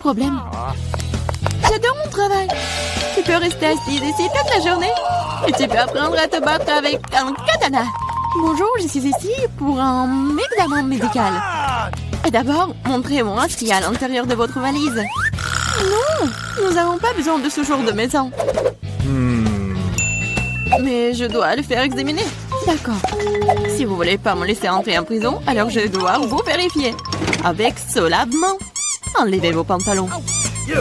problème. J'adore mon travail. Tu peux rester assise ici toute la journée. Et tu peux apprendre à te battre avec un katana. Bonjour, je suis ici pour un examen médical. Et d'abord, montrez-moi ce qu'il y a à l'intérieur de votre valise. Non, nous n'avons pas besoin de ce genre de maison. Mais je dois le faire examiner. D'accord. Si vous voulez pas me laisser entrer en prison, alors je dois vous vérifier. Avec ce lavement. Enlevez vos pantalons.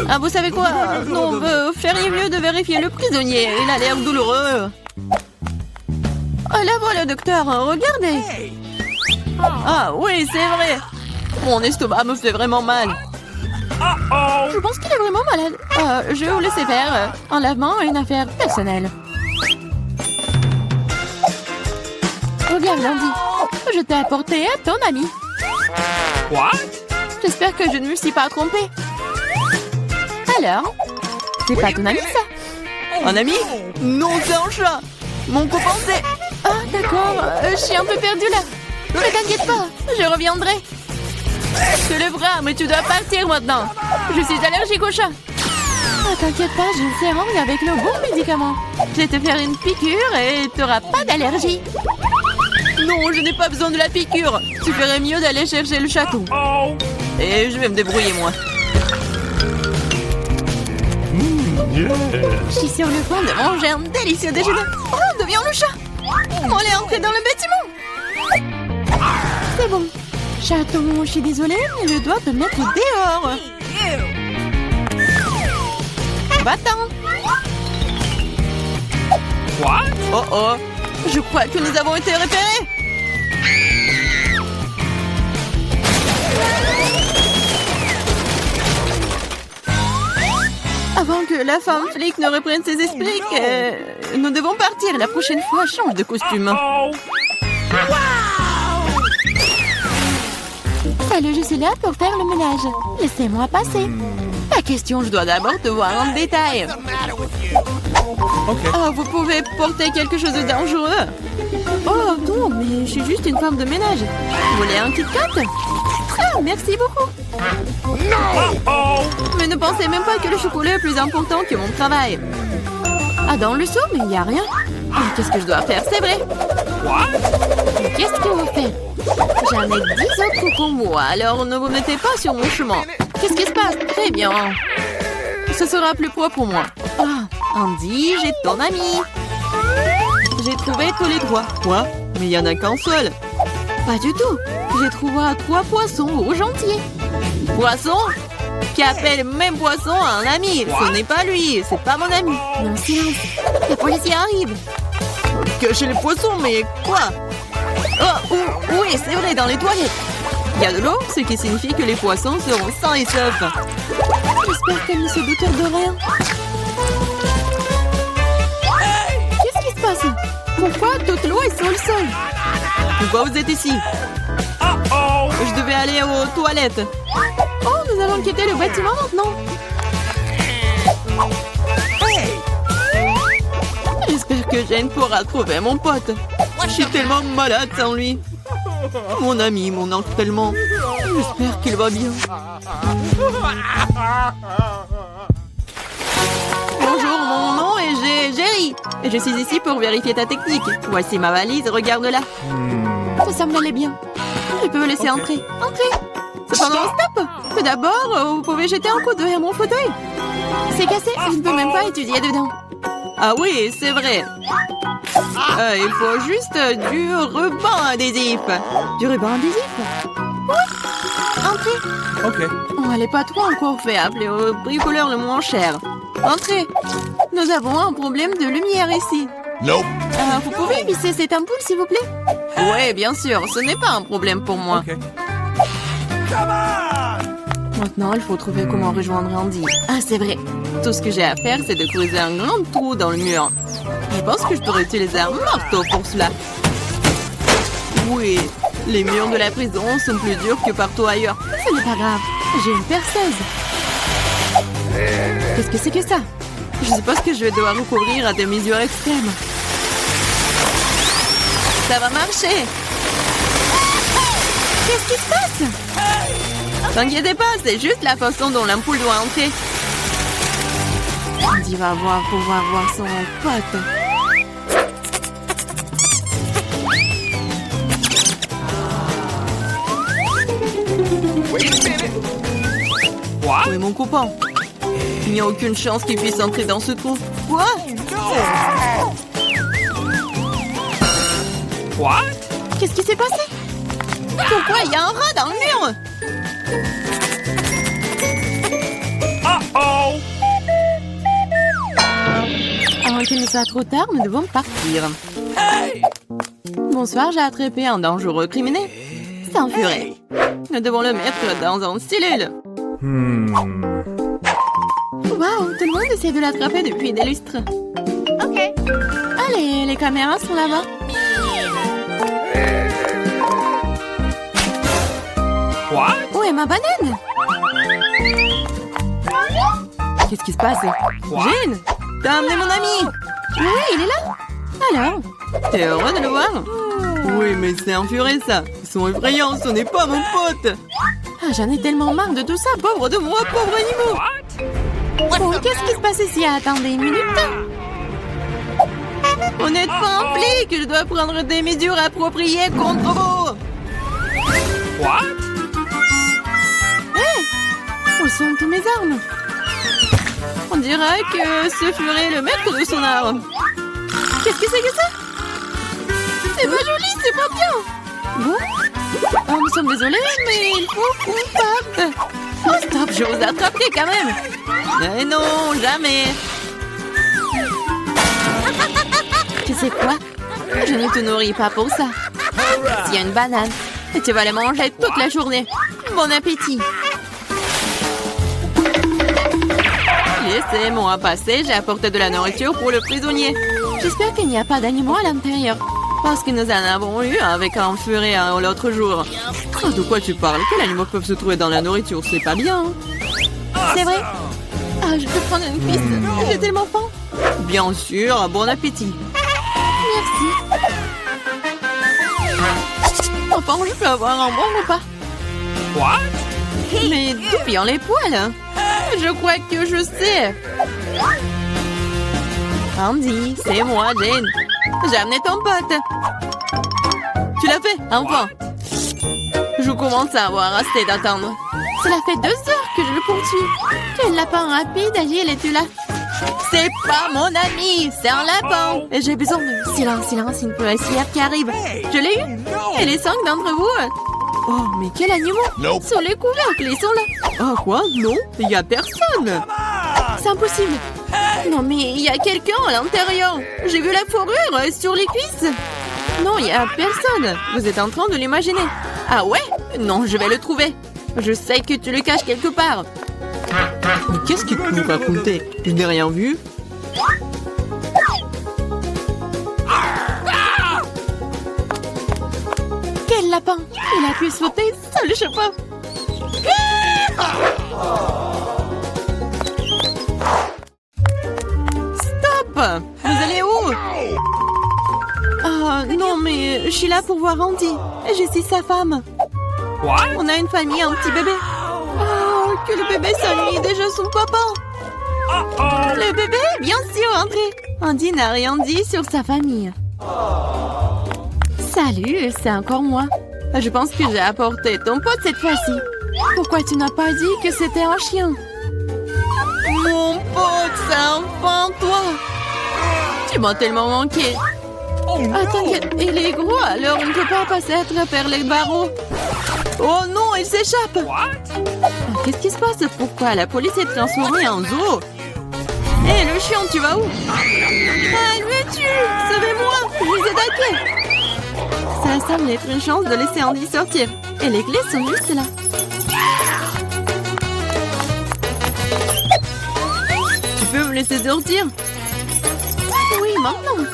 Ah, vous savez quoi? Non, vous feriez mieux de vérifier le prisonnier. Il a l'air douloureux. Ah, là voilà, docteur. Regardez. Ah oui, c'est vrai. Mon estomac me fait vraiment mal. Je pense qu'il est vraiment malade. Je vais vous laisser faire. Un lavement est une affaire personnelle. Regarde, Andy. Je t'ai apporté à ton ami. What? J'espère que je ne me suis pas trompée. Alors, c'est pas ton ami, ça? Un ami? Non, c'est un chat. Mon copain, c'est... Ah, d'accord. Je suis un peu perdue, là. Ne t'inquiète pas, je reviendrai. Je te le bras, mais tu dois partir maintenant. Je suis allergique au chat. Ah, t'inquiète pas, j'ai une seringue avec le bon médicament. Je vais te faire une piqûre et t'auras pas d'allergie. Non, je n'ai pas besoin de la piqûre. Tu ferais mieux d'aller chercher le chaton. Et je vais me débrouiller, moi. Je suis sur le point de manger un délicieux déjeuner. Oh, deviens le chat. On est entré dans le bâtiment. C'est bon. Chaton, je suis désolée, mais je dois te mettre dehors. Va-t'en. What? Oh oh, je crois que nous avons été repérés. Avant que la femme flic ne reprenne ses esprits, nous devons partir. La prochaine fois, change de costume. Salut, je suis là pour faire le ménage. Laissez-moi passer. Pas question, je dois d'abord te voir en détail. Oh, vous pouvez porter quelque chose de dangereux. Oh non, mais je suis juste une femme de ménage. Vous voulez un Kit Kat? Ah, merci beaucoup. Mais ne pensez même pas que le chocolat est plus important que mon travail. Ah, dans le seau, mais il n'y a rien. Ah, qu'est-ce que je dois faire? C'est vrai. Qu'est-ce que vous faites? J'en ai 10 autres pour moi, alors ne vous mettez pas sur mon chemin. Qu'est-ce qui se passe? Très bien. Ce sera plus propre pour moi. Ah, Andy, j'ai ton ami. J'ai trouvé tous les 3. Quoi? Mais il n'y en a qu'un seul. Pas du tout. J'ai trouvé 3 poissons rouges entiers. Poisson? Qui appelle même poisson à un ami. Ce n'est pas lui, c'est pas mon ami. Non, silence. Les policiers arrivent. Cachez les poissons, mais quoi? Oh, oui, c'est vrai, dans les toilettes. Il y a de l'eau, ce qui signifie que les poissons seront sains et saufs. J'espère qu'elle ne se doute de rien. Qu'est-ce qui se passe? Pourquoi toute l'eau est sur le sol? Pourquoi vous êtes ici? Je devais aller aux toilettes. Oh, nous allons quitter le bâtiment maintenant. J'espère que Jane pourra trouver mon pote. Je suis tellement malade sans lui. Mon ami m'en manque tellement. J'espère qu'il va bien. Bonjour, mon nom est Jerry. Et je suis ici pour vérifier ta technique. Voici ma valise, regarde-la. Ça semblait bien. Je peux vous laisser entrer. Entrez. Cependant, stop. Tout d'abord, vous pouvez jeter un coup d'œil à mon fauteuil. C'est cassé, je ne peux même pas étudier dedans. Ah oui, c'est vrai. Il faut juste du ruban adhésif. Du ruban adhésif? Oui. Entrez. Ok. Oh, elle n'est pas trop encore fait. Appelez au bricoleur le moins cher. Entrez. Nous avons un problème de lumière ici. Nope. Vous pouvez visser cette ampoule, s'il vous plaît? Oui, bien sûr. Ce n'est pas un problème pour moi. Ok. Maintenant, il faut trouver comment rejoindre Andy. Ah, c'est vrai. Tout ce que j'ai à faire, c'est de creuser un grand trou dans le mur. Je pense que je pourrais utiliser un marteau pour cela. Oui, les murs de la prison sont plus durs que partout ailleurs. Ce n'est pas grave. J'ai une perceuse. Qu'est-ce que c'est que ça? Je suppose que je vais devoir recourir à des mesures extrêmes. Ça va marcher. Qu'est-ce qui se passe? T'inquiètez pas, c'est juste la façon dont l'ampoule doit entrer. Andy va pouvoir voir son pote. What? Où est mon copain? Il n'y a aucune chance qu'il puisse entrer dans ce trou. Quoi? What? Qu'est-ce qui s'est passé? Pourquoi il y a un rat dans le mur? Uh-oh! Avant qu'il ne soit trop tard, nous devons partir. Hey! Bonsoir, j'ai attrapé un dangereux criminel. C'est un furet. Nous devons le mettre dans une cellule. Waouh, tout le monde essaie de l'attraper depuis des lustres. Ok. Allez, les caméras sont là-bas. What? Où est ma banane? Qu'est-ce qui se passe? Jane, t'as amené mon ami? Oui, il est là. Alors, t'es heureux de le voir? Oui, mais c'est un furet, ça. Ils sont effrayants, ce n'est pas mon pote. Ah, j'en ai tellement marre de tout ça, pauvre de moi, pauvre animal. What? Oh, qu'est-ce qui se passe ici? Attendez une minute. On est pas un flic, je dois prendre des mesures appropriées contre vous. What? Où sont toutes mes armes? On dirait que ce furet est le maître de son arme. Qu'est-ce que c'est que ça? C'est pas joli, c'est pas bien. Bon. Oh, nous sommes désolés, mais il faut qu'on parte. Oh, stop, je vous attraperai quand même. Mais non, jamais. Tu sais quoi? Je ne te nourris pas pour ça. S'il y a une banane, et tu vas la manger toute la journée. Bon appétit. Laissez-moi passer, j'ai apporté de la nourriture pour le prisonnier. J'espère qu'il n'y a pas d'animaux à l'intérieur. Parce que nous en avons eu avec un furet l'autre jour. Oh, de quoi tu parles? Quels animaux peuvent se trouver dans la nourriture? C'est pas bien. C'est vrai? Ah, je peux prendre une piste. J'ai tellement faim. Bien sûr, bon appétit. Merci. Enfin, je peux avoir un bon repas. What? Mais d'où viennent les poils? Je crois que je sais. Andy, c'est moi, Jane. J'ai amené ton pote. Tu l'as fait, enfin. Je commence à avoir assez d'attendre. Cela fait 2 heures que je le poursuis. Quel lapin rapide, agile, es-tu là? C'est pas mon ami, c'est un lapin. Et j'ai besoin de... Silence, une policière qui arrive. Je l'ai eu. Et les 5 d'entre vous... Oh, mais quel animal! Nope. Sur les couvercles, ils sont là! Oh, quoi? Non, il n'y a personne! C'est impossible! Non, mais il y a quelqu'un à l'intérieur! J'ai vu la fourrure sur les cuisses! Non, il n'y a personne! Vous êtes en train de l'imaginer! Ah ouais? Non, je vais le trouver! Je sais que tu le caches quelque part! Mais qu'est-ce que tu nous racontais? Je n'ai rien vu! Quel lapin! Il a pu sauter sur le chapeau! Stop! Vous allez où? Oh non, mais je suis là pour voir Andy. Je suis sa femme. What? On a une famille, un petit bébé. Oh, que le bébé s'ennuie déjà son papa. Uh-oh! Le bébé, bien sûr, André. Andy n'a rien dit sur sa famille. Salut, c'est encore moi. Je pense que j'ai apporté ton pote cette fois-ci. Pourquoi tu n'as pas dit que c'était un chien? Mon pote, c'est enfin toi. Tu m'as tellement manqué. Ah, t'inquiète, il est gros, alors on ne peut pas passer à travers les barreaux. Oh non, il s'échappe. What? Qu'est-ce qui se passe? Pourquoi la police est transformée en zoo? Hé, le chien, tu vas où? Ah, il me tue! Sauvez-moi! Je les ai attaqués! Ça semble être une chance de laisser Andy sortir. Et les clés sont juste là. Tu peux me laisser sortir? Oui, maintenant.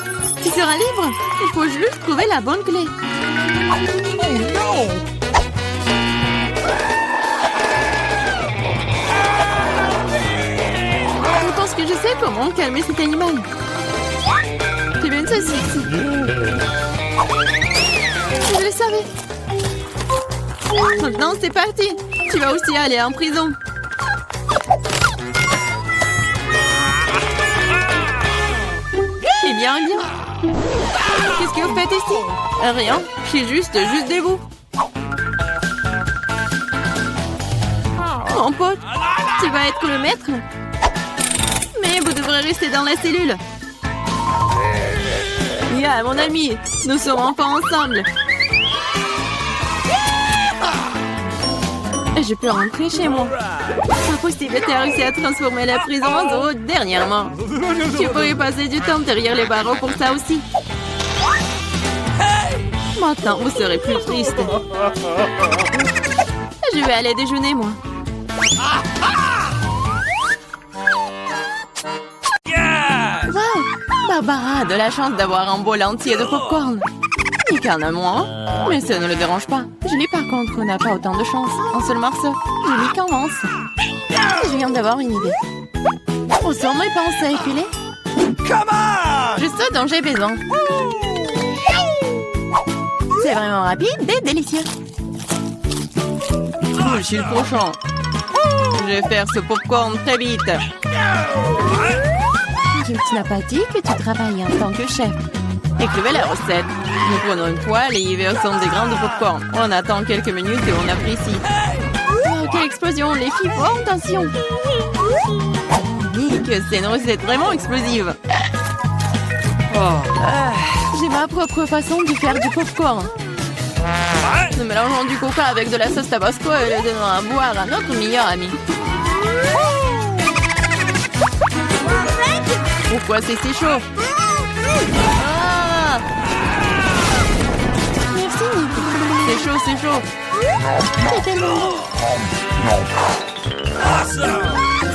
Tu seras libre. Il faut juste trouver la bonne clé. Oh non! Je pense que je sais comment calmer cet animal. Tu veux une saucisse? Je le savais. Maintenant, c'est parti. Tu vas aussi aller en prison. Eh bien, eh bien. Qu'est-ce que vous faites ici? Rien, je suis juste des bouts. Mon pote, tu vas être le maître? Mais vous devrez rester dans la cellule. Yeah, mon ami, nous sommes enfin ensemble. Je peux rentrer chez moi. Impossible, tu as réussi à transformer la prison en zoo dernièrement. Tu pourrais passer du temps derrière les barreaux pour ça aussi. Maintenant, vous serez plus triste. Je vais aller déjeuner, moi. Wow! Barbara a de la chance d'avoir un bol entier de popcorn. Nick en a moins, mais ça ne le dérange pas. Julie, par contre, n'a pas autant de chance. Un seul morceau. Julie commence. Je viens d'avoir une idée. Où sont mes pensées éculées? Juste ce dont j'ai besoin. C'est vraiment rapide et délicieux. Je suis le prochain. Je vais faire ce popcorn très vite. Tu n'as pas dit que tu travailles en tant que chef. Écrivez la recette. Nous prenons une poêle et y versons des grains de popcorn. On attend quelques minutes et on apprécie. Oh, quelle explosion! Les filles, oh, attention! Nick, c'est une recette vraiment explosive. J'ai ma propre façon de faire du popcorn. Nous mélangeons du coca avec de la sauce tabasco et le donnons à boire à notre meilleur ami. Pourquoi c'est si chaud? Ah! Merci, Nick. C'est chaud, c'est chaud. C'est tellement bon.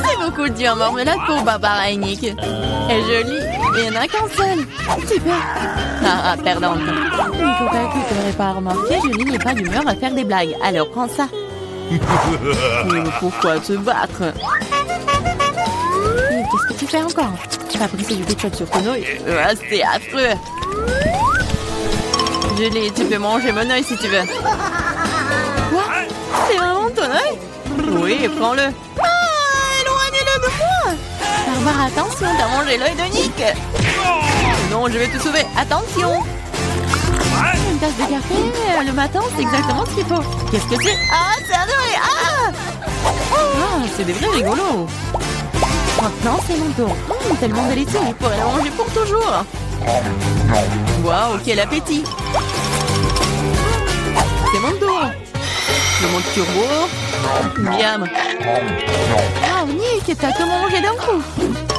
C'est beaucoup de en marmelade pour Barbara et Nick. Elle est jolie, mais il n'y en a qu'un seul. Super. Ah, perdante. Nico, que tu n'aurais pas remarqué, Julie n'est pas d'humeur à faire des blagues. Alors prends ça. Mais pourquoi te battre? Qu'est-ce que tu fais encore? Tu vas briser du ketchup sur ton œil? C'est affreux. Julie, tu peux manger mon œil si tu veux. Quoi? C'est vraiment ton œil? Oui, prends-le. Ah, éloignez-le de moi! Barbara, attention, t'as mangé l'œil de Nick. Non, je vais te sauver. Attention! Une tasse de café le matin, c'est exactement ce qu'il faut. Qu'est-ce que c'est? Ah, c'est un œil! Ah, c'est des vrais rigolos. Maintenant, c'est mon tour. Tellement délicieux, je pourrais le manger pour toujours. Waouh, quel appétit! C'est mon tour. Le monde turbo. Miam. Ah, Nick, t'as que mangé d'un coup.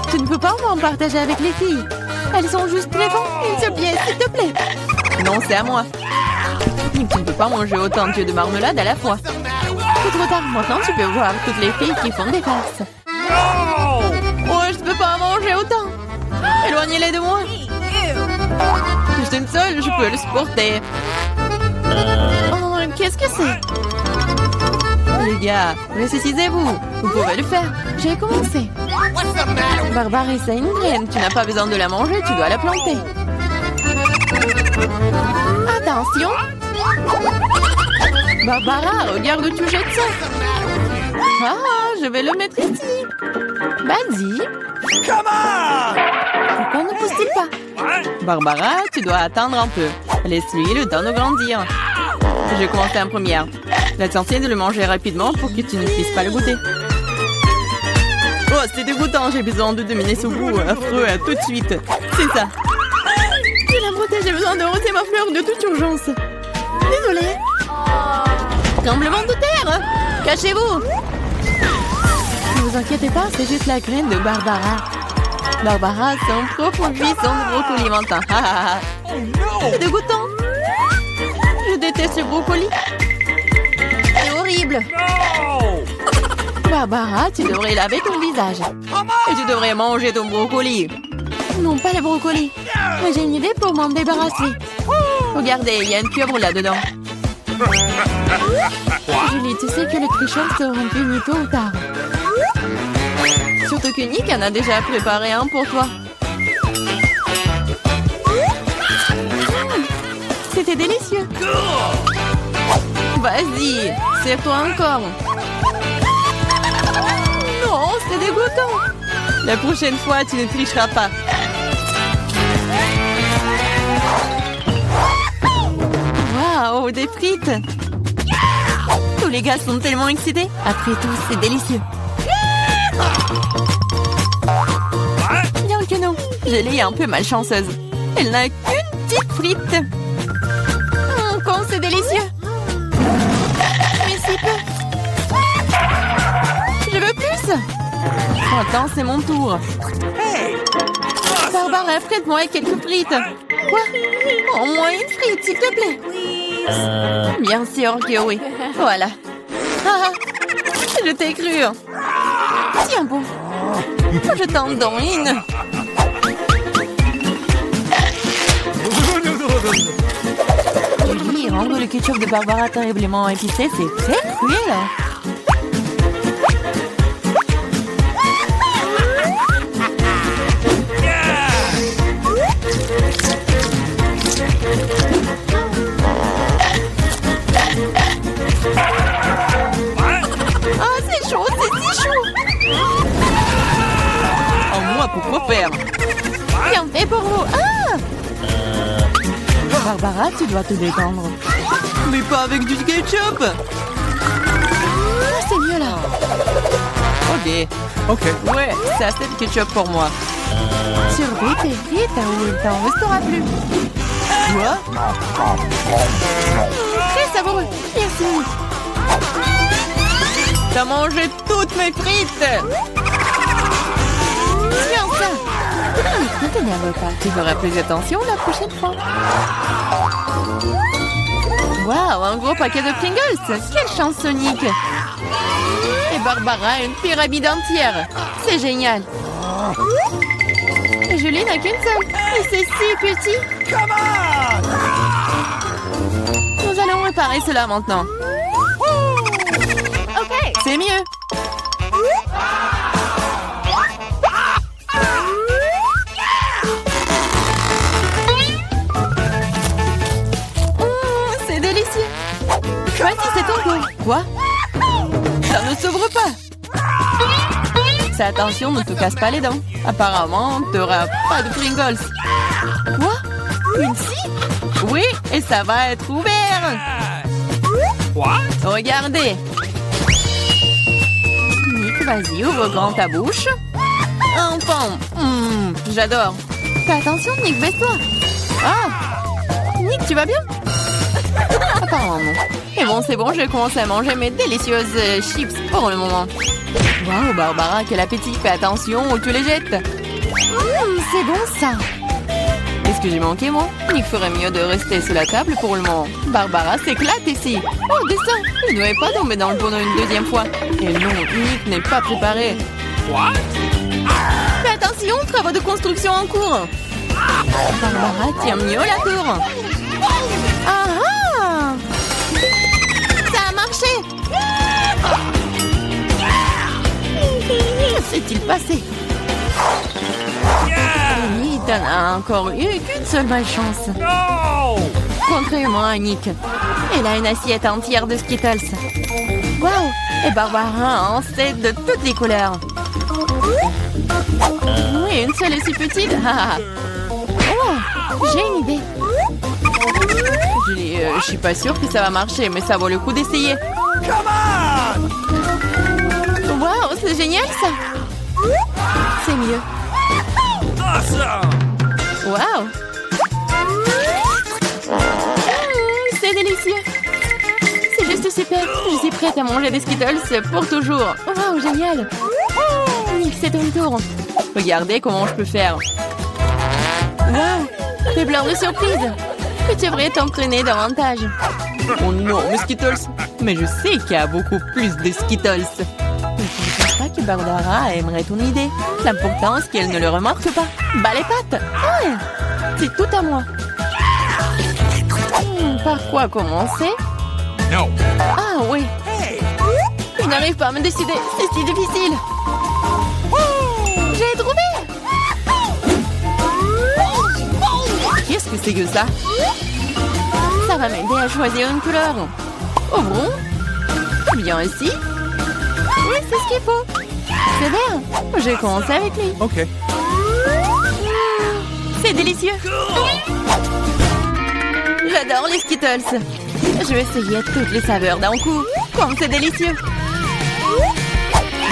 Tu ne peux pas m'en partager avec les filles. Elles sont juste très bonnes. Une seule pièce, s'il te plaît. Non, c'est à moi. Nick, tu ne peux pas manger autant de marmelade à la fois. C'est trop tard. Maintenant, tu peux voir toutes les filles qui font des farces. Oh, je ne peux pas manger autant. Éloignez-les de moi. Je suis une seule, je peux le supporter. Oh, qu'est-ce que c'est? Les gars, ressuscitez-vous. Vous pouvez le faire. J'ai commencé. Barbara, c'est une graine. Tu n'as pas besoin de la manger, tu dois la planter. Attention. Barbara, regarde où tu jettes ça. Ah, je vais le mettre ici. Vas-y. Pourquoi ne pousse-t-il pas? Barbara, tu dois attendre un peu. Laisse-lui le temps de grandir. Je vais commencer en première. L'essentiel de le manger rapidement pour que tu ne puisses pas le goûter. Oh, c'est dégoûtant. J'ai besoin de dominer ce goût affreux tout de suite. C'est ça. Je la protège. J'ai besoin de rôter ma fleur de toute urgence. Désolée. Tremblement de terre. Cachez-vous. Ne vous inquiétez pas, c'est juste la graine de Barbara. Barbara, son propre buisson de brocoli mentin. C'est dégoûtant. Je déteste le brocoli. C'est horrible. Barbara, tu devrais laver ton visage. Et tu devrais manger ton brocoli. Non, pas le brocoli. Mais j'ai une idée pour m'en débarrasser. Regardez, il y a une pieuvre là-dedans. Julie, tu sais que les tricheurs seront punis tôt ou tard. Surtout que Nick en a déjà préparé un pour toi. C'était délicieux. Vas-y, serre-toi encore. content. La prochaine fois, tu ne tricheras pas. Waouh, des frites. Tous les gars sont tellement excités. Après tout, c'est délicieux. Bien que non, Julie est un peu malchanceuse. Elle n'a qu'une petite frite. Quand c'est délicieux. Mais si peu. Je veux plus. Attends, c'est mon tour. Barbara, prête-moi quelques frites. Quoi? Au moins une frite, s'il te plaît. Bien sûr que oui. Voilà. Ah, je t'ai cru. Tiens bon. Je t'en donne une. Julie, rendre le ketchup de Barbara terriblement épicé, c'est très cruel. Ah, c'est chaud, c'est si chaud. Oh, moi, pourquoi faire? Bien fait pour vous. Ah! Barbara, tu dois te détendre. Mais pas avec du ketchup. Ah, c'est mieux là. Ok. Ouais, c'est assez de ketchup pour moi. Surveille tes frites ou il t'en restera plus. Quoi? Très savoureux. Merci. T'as mangé toutes mes frites. Tiens ça. Ne t'énerve pas, tu feras plus attention la prochaine fois. Waouh, un gros paquet de Pringles. Quelle chance, Sonic. Et Barbara, une pyramide entière. C'est génial. Et Julie n'a qu'une seule. Et c'est si petit. Nous allons réparer cela maintenant. Ok, c'est mieux. C'est délicieux. Voici, c'est ton tour. Quoi? Ça ne s'ouvre pas. Fais attention, ne te casse pas les dents. Apparemment, tu n'auras pas de Pringles. Quoi? Une scie? Oui, et ça va être ouvert. What? Regardez. Nick, vas-y, ouvre grand ta bouche. Enfant. J'adore. Fais attention, Nick, baisse-toi. Ah! Nick, tu vas bien? Apparemment non. Et bon, c'est bon, je vais commencer à manger mes délicieuses chips pour le moment. Waouh, Barbara, quel appétit. Fais attention où tu les jettes. C'est bon ça. Qu'est-ce que j'ai manqué, moi? Il ferait mieux de rester sous la table pour le moment. Barbara s'éclate ici. Oh, descends. Il ne devait pas tomber dans le tonneau une deuxième fois. Et non, Nick n'est pas préparé. What? Fais attention, travaux de construction en cours. Barbara tient mieux la tour. Ah ah! Ça a marché. Que s'est-il passé? Nick n'en a encore eu qu'une seule malchance. No! Contrairement à Nick. Elle a une assiette entière de Skittles. Waouh! Et Barbara en sait de toutes les couleurs. Oui, une seule est si petite. Oh, j'ai une idée. Je suis pas sûre que ça va marcher, mais ça vaut le coup d'essayer. Waouh, c'est génial ça. C'est mieux. Awesome! Waouh. C'est délicieux. C'est juste super. Je suis prête à manger des Skittles pour toujours. Waouh, génial. Nick, c'est ton tour. Regardez comment je peux faire. Waouh, fais plein de surprises. Tu devrais t'entraîner davantage. Oh non, mes Skittles. Mais je sais qu'il y a beaucoup plus de Skittles. Je ne pense pas que Barbara aimerait ton idée. L'important, c'est qu'elle ne le remarque pas. Bah les pattes. Ouais, c'est tout à moi. Par quoi commencer? No. Ah oui. Je n'arrive pas à me décider. C'est si difficile. J'ai trouvé. Qu'est-ce que c'est que ça? Ça va m'aider à choisir une couleur. Ouvrons. Bien ici. Oui, c'est ce qu'il faut. C'est bien. J'ai commencé avec lui. Okay. C'est délicieux. J'adore les Skittles. Je vais essayer toutes les saveurs d'un coup. Comme c'est délicieux.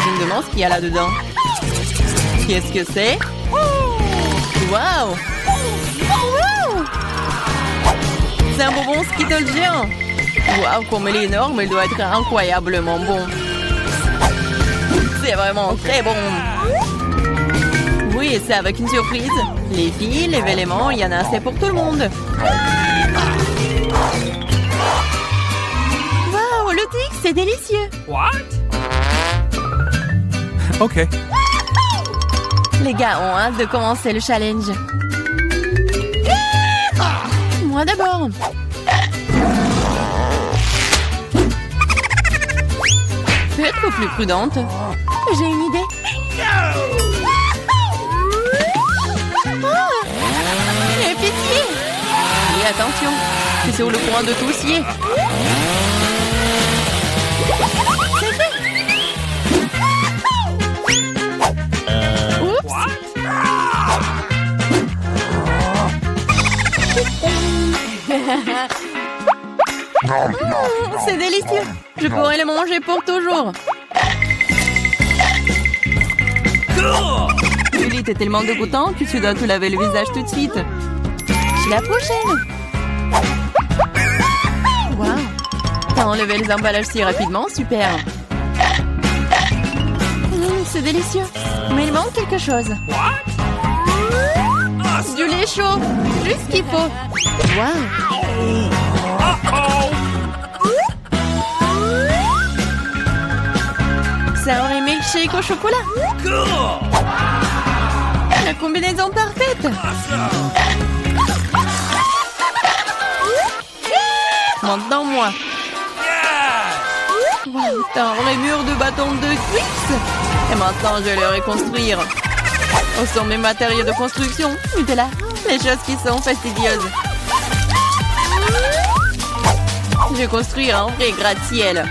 Je me demande ce qu'il y a là-dedans. Qu'est-ce que c'est? Waouh! C'est un bonbon Skittles géant. Waouh, comme il est énorme, il doit être incroyablement bon. C'est vraiment très bon. Oui, c'est avec une surprise. Les filles, les éléments, il y en a assez pour tout le monde. Waouh, le tic, c'est délicieux. What? Okay. Les gars ont hâte de commencer le challenge. Moi d'abord. Peux être plus prudente. J'ai une idée. Et pitié! Oui, attention. C'est sur le point de toussier. C'est fait. Oups! C'est délicieux. Je pourrais le manger pour toujours. Julie, t'es tellement dégoûtant que tu dois te laver le visage tout de suite. C'est la prochaine. Waouh. T'as enlevé les emballages si rapidement, super. C'est délicieux. Mais il manque quelque chose. Du lait chaud. Juste ce qu'il faut. Waouh. C'est un vrai milkshake au chocolat. La combinaison parfaite. Maintenant, moi. Wow, t'as un vrai mur de bâtons de Twix. Et maintenant, je vais le reconstruire. Où sont mes matériaux de construction? Nutella, les choses qui sont fastidieuses. Je vais construire un vrai gratte-ciel.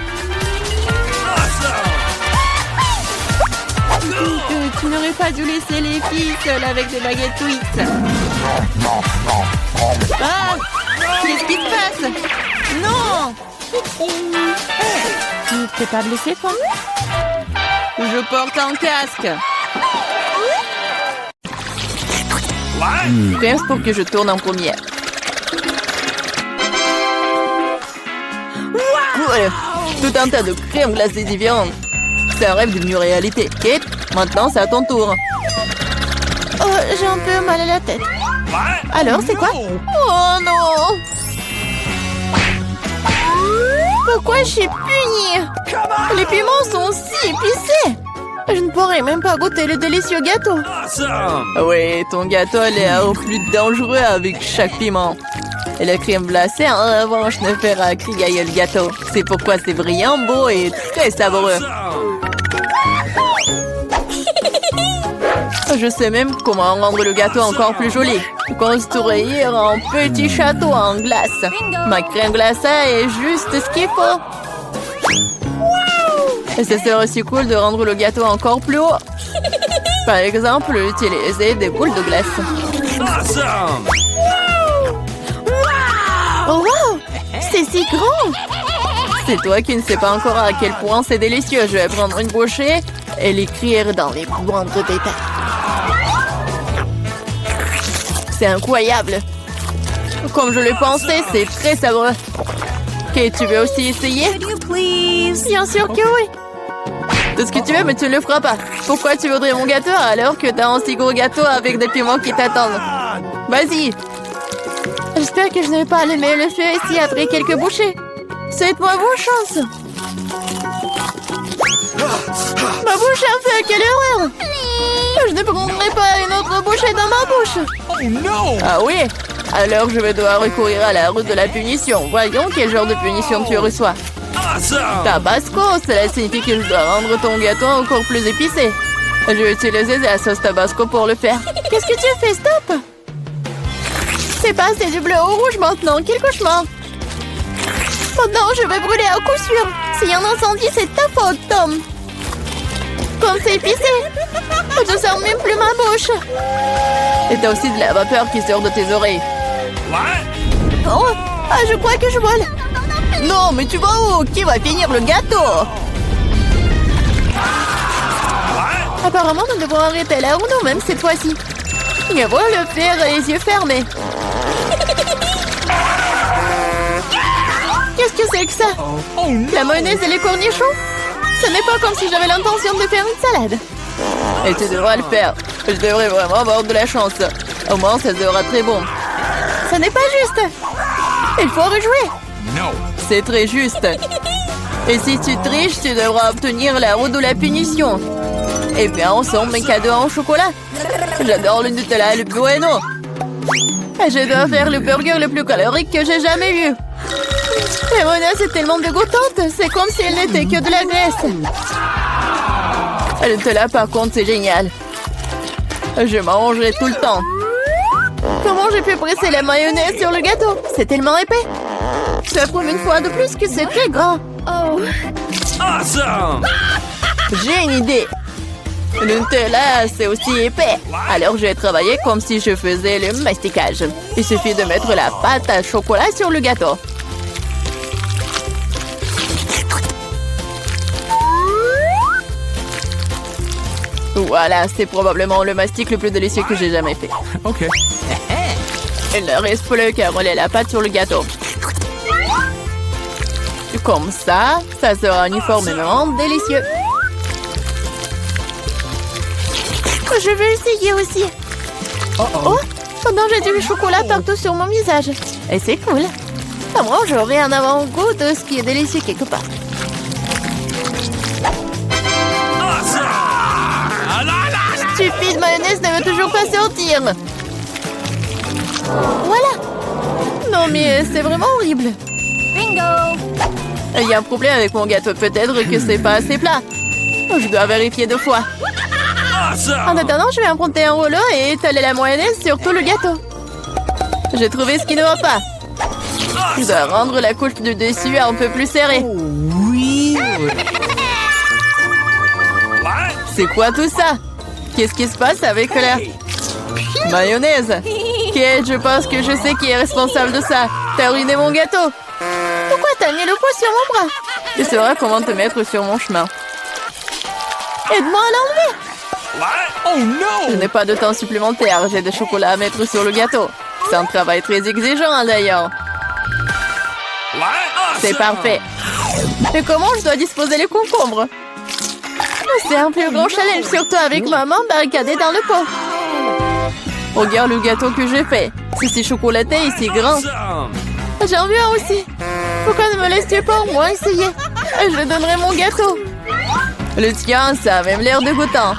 Tu n'aurais pas dû laisser les filles seules avec des baguettes Twix. Ah! Qu'est-ce qui se passe? Non! T'es pas blessé, toi? Je porte un casque. Pense pour que je tourne en première. Cool! Tout un tas de crèmes glacées différentes. C'est un rêve devenu réalité. Kate, maintenant c'est à ton tour. Oh, j'ai un peu mal à la tête. Alors, c'est quoi? Oh non! Pourquoi je suis punie? Les piments sont si épicés. Je ne pourrais même pas goûter le délicieux gâteau. Oui, ton gâteau a l'air plus dangereux avec chaque piment. Et la crème glacée, en revanche, ne fera crigailler le gâteau. C'est pourquoi c'est brillant, beau et très savoureux. Je sais même comment rendre le gâteau encore plus joli. Construire un petit château en glace. Ma crème glacée est juste ce qu'il faut. Et ce serait aussi cool de rendre le gâteau encore plus haut. Par exemple, utiliser des boules de glace. Oh wow! C'est si grand! C'est toi qui ne sais pas encore à quel point c'est délicieux. Je vais prendre une bouchée et l'écrire dans les moindres détails. C'est incroyable! Comme je le pensais, c'est très savoureux. Ok, tu veux aussi essayer? Bien sûr que oui! Tout ce que tu veux, mais tu ne le feras pas. Pourquoi tu voudrais mon gâteau alors que t'as un si gros gâteau avec des piments qui t'attendent? Vas-y! J'espère que je ne vais pas allumer le feu ici après quelques bouchées. Souhaite-moi bonne chance. Ma bouche a un feu, quelle horreur! Je ne prendrai pas une autre bouchée dans ma bouche. Oh non! Ah oui? Alors je vais devoir recourir à la route de la punition. Voyons quel genre de punition tu reçois. Tabasco, cela signifie que je dois rendre ton gâteau encore plus épicé. Je vais utiliser la sauce Tabasco pour le faire. Qu'est-ce que tu fais? Stop! C'est passé du bleu au rouge maintenant. Quel cauchemar! Oh non, je vais brûler à coup sûr. S'il y a un incendie, c'est ta faute, Tom. Comme c'est épicé. Je sens même plus ma bouche. Et t'as aussi de la vapeur qui sort de tes oreilles. What? Oh, ah, je crois que je vole. Non, mais tu vas où? Qui va finir le gâteau? What? Apparemment, nous devons arrêter là où nous-mêmes cette fois-ci. Je vois le faire les yeux fermés. Qu'est-ce que c'est que ça? Oh no! La mayonnaise et les cornichons? Ce n'est pas comme si j'avais l'intention de faire une salade. Et tu devras le faire. Je devrais vraiment avoir de la chance. Au moins, ça sera très bon. Ce n'est pas juste. Il faut rejouer. No! C'est très juste. Et si tu triches, tu devras obtenir la roue de la punition. Et bien, ensemble, mes cadeaux en chocolat. J'adore le Nutella et le Bueno. Et je dois faire le burger le plus calorique que j'ai jamais vu. La mayonnaise est tellement dégoûtante. C'est comme si elle n'était que de la graisse. Le Nutella, par contre, c'est génial. Je mangerai tout le temps. Comment j'ai pu presser la mayonnaise sur le gâteau? C'est tellement épais. Ça prouve une fois de plus que c'est très grand. Oh. Awesome! J'ai une idée. Le Nutella, c'est aussi épais. Alors, je vais travailler comme si je faisais le masticage. Il suffit de mettre la pâte à chocolat sur le gâteau. Voilà, c'est probablement le mastic le plus délicieux que j'ai jamais fait. Okay. Il ne reste plus qu'à rouler la pâte sur le gâteau. Comme ça, ça sera uniformément délicieux. Je veux essayer aussi. Oh, pendant j'ai du chocolat partout sur mon visage. Et c'est cool. À moi, j'aurai un avant-goût de ce qui est délicieux quelque part. Awesome! Ah, la, la, la. Stupide mayonnaise ne veut toujours pas sortir. Voilà. Non mais c'est vraiment horrible. Bingo. Il y a un problème avec mon gâteau. Peut-être que c'est pas assez plat. Je dois vérifier 2 fois. En Awesome! attendant, je vais emprunter un rouleau et étaler la mayonnaise sur tout le gâteau. J'ai trouvé ce qui ne va pas. Je dois rendre la couche du dessus un peu plus serrée. What? C'est quoi tout ça? Qu'est-ce qui se passe avec la mayonnaise? Kate, je pense que je sais qui est responsable de ça. T'as ruiné mon gâteau. Pourquoi t'as mis le poids sur mon bras? Tu sauras comment te mettre sur mon chemin. Aide-moi à l'enlever. What? Oh Je no! n'ai pas de temps supplémentaire. J'ai des chocolats à mettre sur le gâteau. C'est un travail très exigeant d'ailleurs. What? Awesome! C'est parfait. Mais comment je dois disposer les concombres? C'est un plus grand challenge, surtout avec maman barricadée dans le pot. Regarde le gâteau que j'ai fait. C'est si chocolaté et si grand. Awesome! J'en veux un aussi. Pourquoi ne me laisses-tu pas au moins essayer? Je donnerai mon gâteau. Le tien, ça a même l'air dégoûtant.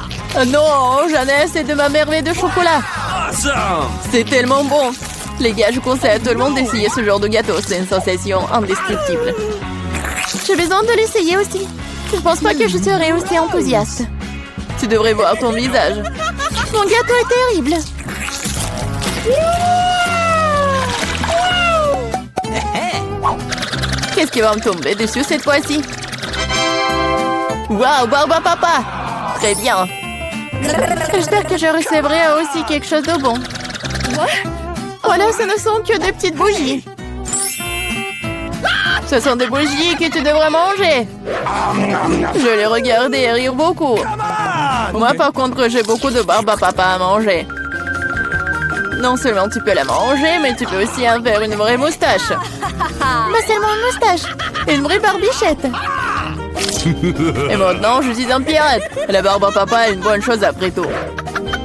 Non, j'en ai assez de ma merveille de chocolat. Awesome! C'est tellement bon. Les gars, je conseille à tout le monde d'essayer ce genre de gâteau. C'est une sensation indestructible. J'ai besoin de l'essayer aussi. Je pense pas que je serai aussi enthousiaste. Tu devrais voir ton visage. Mon gâteau est terrible. Qu'est-ce qui va me tomber dessus cette fois-ci? Waouh, Barba Papa! Très bien. J'espère que je recevrai aussi quelque chose de bon. Voilà, ce ne sont que des petites bougies. Ce sont des bougies que tu devrais manger. Je les regardais et rire beaucoup. Moi, par contre, j'ai beaucoup de barbe à papa à manger. Non seulement tu peux la manger, mais tu peux aussi en faire une vraie moustache. Mais seulement une moustache. Une vraie barbichette. Et maintenant, je suis un pirate. La barbe à papa est une bonne chose après tout.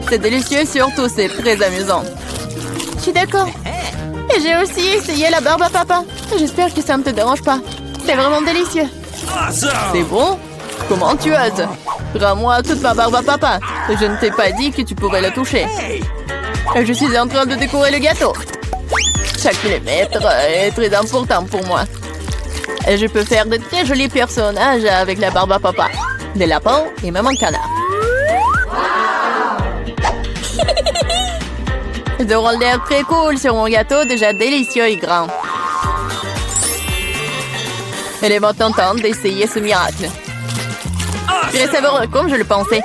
C'est délicieux, surtout c'est très amusant. Je suis d'accord. Et j'ai aussi essayé la barbe à papa. J'espère que ça ne te dérange pas. C'est vraiment délicieux. Awesome! C'est bon? Comment tu oses? Rends-moi toute ma barbe à papa. Je ne t'ai pas dit que tu pourrais la toucher. Je suis en train de décorer le gâteau. Chaque millimètre est très important pour moi. Et je peux faire de très jolis personnages avec la barbe à papa. Des lapins et même un canard. De rôle d'air très cool sur mon gâteau, déjà délicieux et grand. Il est maintenant temps d'essayer ce miracle. inspiré savoureux comme je le pensais.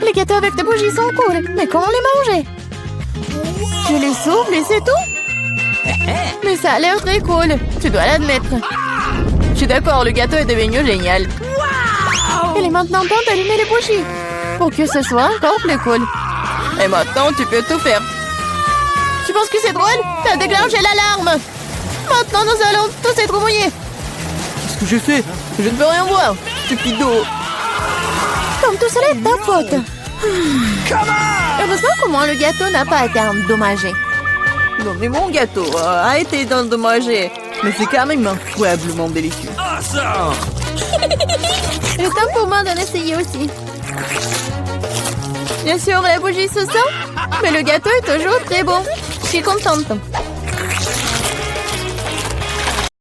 Les gâteaux avec des bougies sont cool, mais comment les manger? Je les souffle et c'est tout? Mais ça a l'air très cool, tu dois l'admettre. Je suis d'accord, le gâteau est devenu génial. Il est maintenant temps d'allumer les bougies pour que ce soit encore plus cool. Et maintenant, tu peux tout faire. Tu penses que c'est drôle? T'as déclenché l'alarme. Maintenant, nous allons tous être mouillés. Qu'est-ce que j'ai fait? Je ne peux rien voir, stupido. Comme tout cela est ta faute. Heureusement qu'au moins le gâteau n'a pas été endommagé. Non, mais mon gâteau a été endommagé. Mais c'est quand même incroyablement délicieux. Awesome! Il est temps pour moi d'en essayer aussi. Bien sûr, la bougie se sent, mais le gâteau est toujours très bon. Je suis contente.